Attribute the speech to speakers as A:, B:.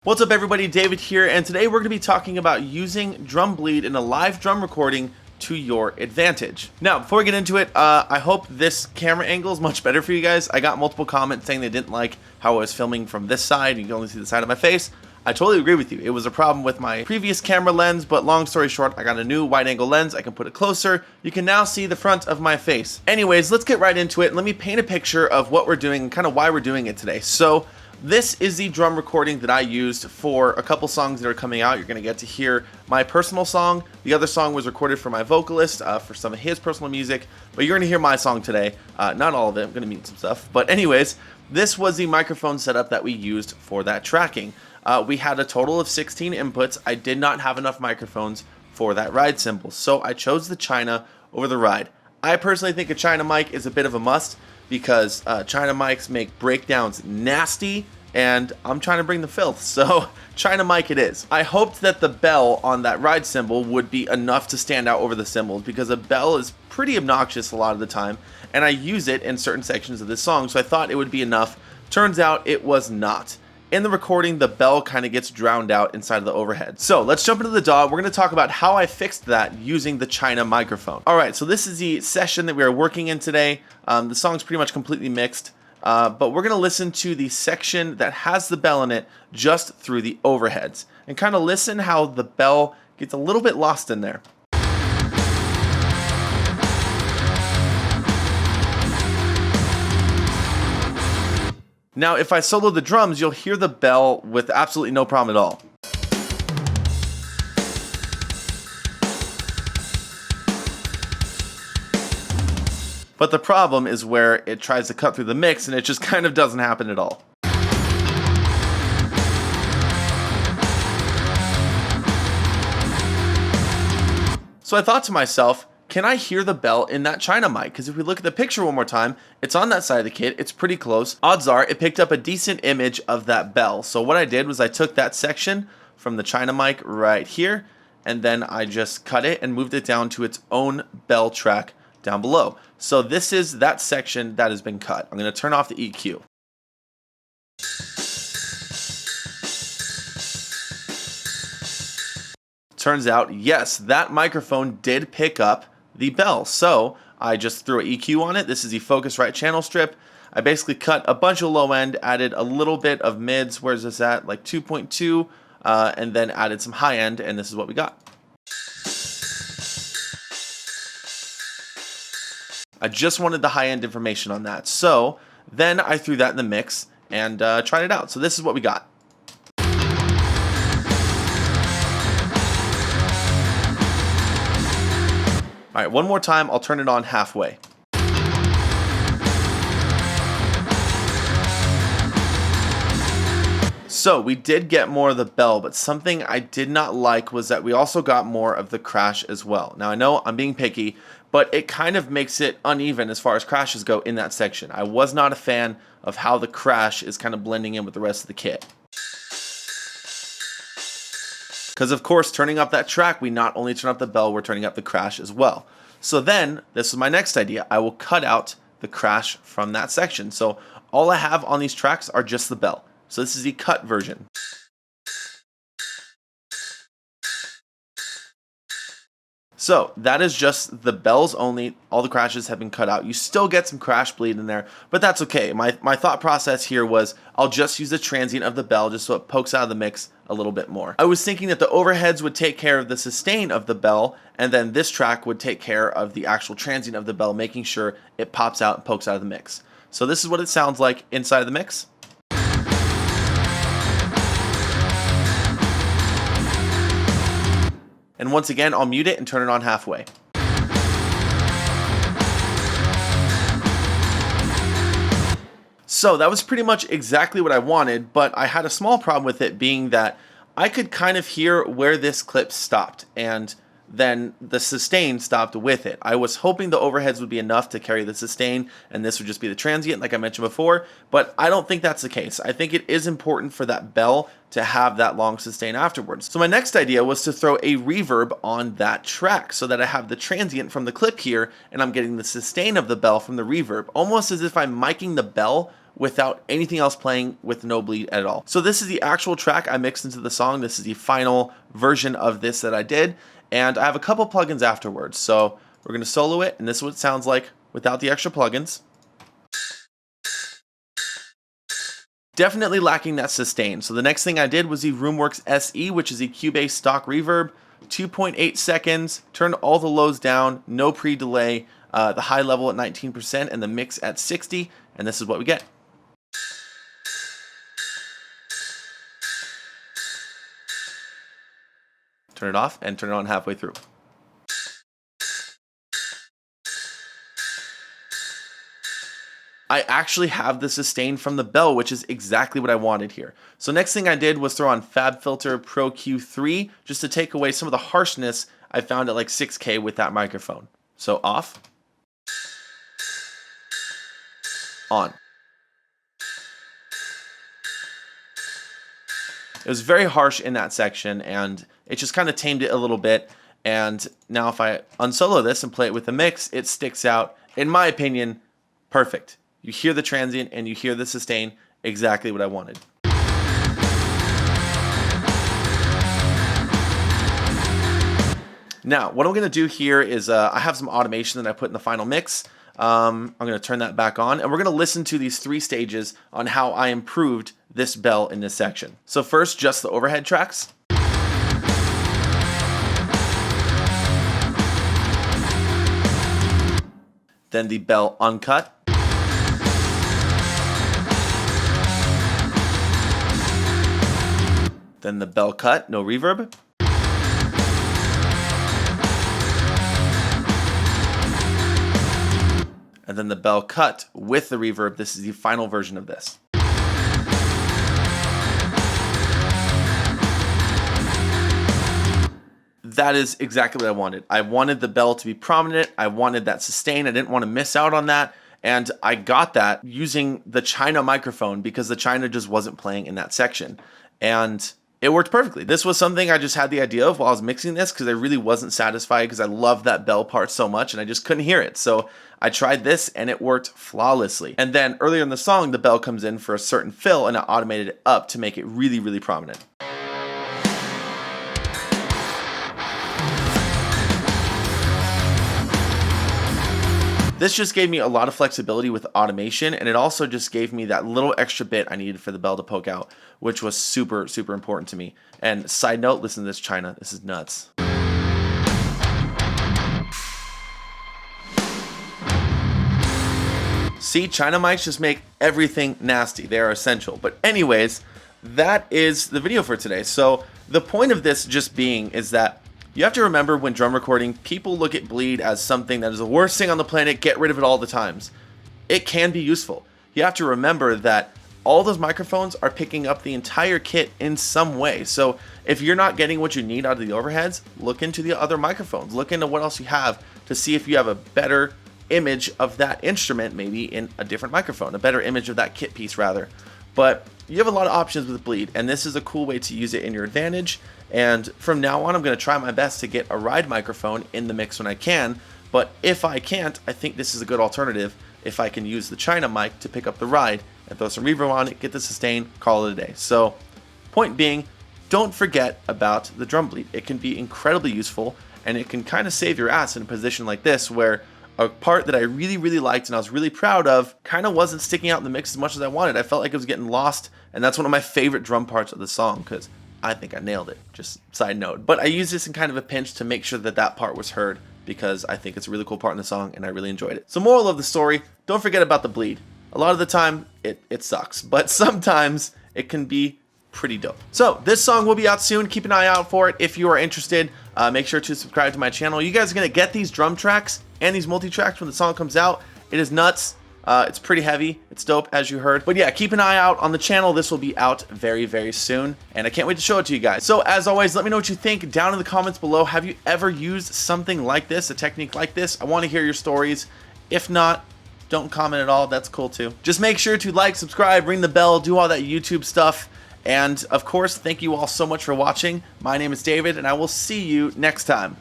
A: What's up everybody, David here, and today we're going to be talking about using drum bleed in a live drum recording to your advantage. Now, before we get into it, I hope this camera angle is much better for you guys. I got multiple comments saying they didn't like how I was filming from this side, you can only see the side of my face. I totally agree with you. It was a problem with my previous camera lens, but long story short, I got a new wide angle lens. I can put it closer. You can now see the front of my face. Anyways, let's get right into it and let me paint a picture of what we're doing and kind of why we're doing it today. So, this is the drum recording that I used for a couple songs that are coming out. You're going to get to hear my personal song. The other song was recorded for my vocalist for some of his personal music, but you're going to hear my song today. Not all of it. I'm going to mute some stuff. But anyways, this was the microphone setup that we used for that tracking. We had a total of 16 inputs. I did not have enough microphones for that ride cymbal, so I chose the China over the ride. I personally think a China mic is a bit of a must, because China mics make breakdowns nasty, and I'm trying to bring the filth, so China mic it is. I hoped that the bell on that ride cymbal would be enough to stand out over the cymbals, because a bell is pretty obnoxious a lot of the time, and I use it in certain sections of this song, so I thought it would be enough. Turns out it was not. In the recording, the bell kind of gets drowned out inside of the overhead. So let's jump into the DAW. We're going to talk about how I fixed that using the China microphone. All right, so this is the session that we are working in today. The song's pretty much completely mixed, but we're going to listen to the section that has the bell in it just through the overheads and kind of listen how the bell gets a little bit lost in there. Now, if I solo the drums, you'll hear the bell with absolutely no problem at all. But the problem is where it tries to cut through the mix, and it just kind of doesn't happen at all. So I thought to myself, can I hear the bell in that China mic? Because if we look at the picture one more time, it's on that side of the kit, it's pretty close. Odds are it picked up a decent image of that bell. So what I did was I took that section from the China mic right here, and then I just cut it and moved it down to its own bell track down below. So this is that section that has been cut. I'm going to turn off the EQ. Turns out, yes, that microphone did pick up the bell. So I just threw an EQ on it. This is the Focusrite channel strip. I basically cut a bunch of low end, added a little bit of mids. Where's this at? Like 2.2, and then added some high end, and this is what we got. I just wanted the high end information on that. So then I threw that in the mix and tried it out. So this is what we got. All right, one more time, I'll turn it on halfway. So we did get more of the bell, but something I did not like was that we also got more of the crash as well. Now I know I'm being picky, but it kind of makes it uneven as far as crashes go in that section. I was not a fan of how the crash is kind of blending in with the rest of the kit. Because of course, turning up that track, we not only turn up the bell, we're turning up the crash as well. So then, this is my next idea. I will cut out the crash from that section. So all I have on these tracks are just the bell. So this is the cut version. So that is just the bells only. All the crashes have been cut out. You still get some crash bleed in there, but that's okay. My thought process here was I'll just use the transient of the bell just so it pokes out of the mix a little bit more. I was thinking that the overheads would take care of the sustain of the bell, and then this track would take care of the actual transient of the bell, making sure it pops out and pokes out of the mix. So this is what it sounds like inside of the mix. And once again, I'll mute it and turn it on halfway. So that was pretty much exactly what I wanted, but I had a small problem with it being that I could kind of hear where this clip stopped, and then the sustain stopped with it. I was hoping the overheads would be enough to carry the sustain, and this would just be the transient like I mentioned before, but I don't think that's the case. I think it is important for that bell to have that long sustain afterwards. So my next idea was to throw a reverb on that track so that I have the transient from the clip here, and I'm getting the sustain of the bell from the reverb, almost as if I'm miking the bell without anything else playing with no bleed at all. So this is the actual track I mixed into the song. This is the final version of this that I did, and I have a couple plugins afterwards. So we're going to solo it, and this is what it sounds like without the extra plugins. Definitely lacking that sustain. So the next thing I did was the RoomWorks SE, which is a Cubase stock reverb, 2.8 seconds, turned all the lows down, no pre-delay, the high level at 19% and the mix at 60, and this is what we get. Turn it off and turn it on halfway through. I actually have the sustain from the bell, which is exactly what I wanted here. So next thing I did was throw on FabFilter Pro Q3 just to take away some of the harshness I found at like 6K with that microphone. So off, on. It was very harsh in that section, and it just kind of tamed it a little bit. And now if I unsolo this and play it with the mix, it sticks out, in my opinion, perfect. You hear the transient and you hear the sustain, exactly what I wanted. Now, what I'm going to do here is I have some automation that I put in the final mix. I'm going to turn that back on, and we're going to listen to these 3 stages on how I improved this bell in this section. So first, just the overhead tracks. Then the bell uncut. Then the bell cut, no reverb. And then the bell cut with the reverb. This is the final version of this. That is exactly what I wanted. I wanted the bell to be prominent. I wanted that sustain. I didn't want to miss out on that. And I got that using the China microphone because the China just wasn't playing in that section. And it worked perfectly. This was something I just had the idea of while I was mixing this because I really wasn't satisfied because I love that bell part so much and I just couldn't hear it. So I tried this and it worked flawlessly. And then earlier in the song, the bell comes in for a certain fill and I automated it up to make it really, really prominent. This just gave me a lot of flexibility with automation, and it also just gave me that little extra bit I needed for the bell to poke out, which was super, super important to me. And side note, listen to this China. This is nuts. See, China mics just make everything nasty. They are essential. But anyways, that is the video for today. So the point of this just being is that you have to remember when drum recording, people look at bleed as something that is the worst thing on the planet, get rid of it all the times. It can be useful. You have to remember that all those microphones are picking up the entire kit in some way. So if you're not getting what you need out of the overheads, look into the other microphones. Look into what else you have to see if you have a better image of that instrument, maybe in a different microphone, a better image of that kit piece rather. But you have a lot of options with bleed, and this is a cool way to use it in your advantage. And from now on, I'm going to try my best to get a ride microphone in the mix when I can. But if I can't, I think this is a good alternative if I can use the China mic to pick up the ride and throw some reverb on it, get the sustain, call it a day. So point being, don't forget about the drum bleed. It can be incredibly useful, and it can kind of save your ass in a position like this where a part that I really, really liked and I was really proud of kind of wasn't sticking out in the mix as much as I wanted. I felt like it was getting lost, and that's one of my favorite drum parts of the song because I think I nailed it, just side note. But I used this in kind of a pinch to make sure that that part was heard because I think it's a really cool part in the song and I really enjoyed it. So moral of the story, don't forget about the bleed. A lot of the time, it sucks, but sometimes it can be pretty dope. So this song will be out soon. Keep an eye out for it if you are interested. Make sure to subscribe to my channel. You guys are going to get these drum tracks and these multi-tracks when the song comes out. It is nuts. It's pretty heavy. It's dope, as you heard. But yeah, keep an eye out on the channel. This will be out very, very soon, and I can't wait to show it to you guys. So as always, let me know what you think down in the comments below. Have you ever used something like this, a technique like this? I want to hear your stories. If not, don't comment at all. That's cool too. Just make sure to like, subscribe, ring the bell, do all that YouTube stuff. And of course, thank you all so much for watching. My name is David, and I will see you next time.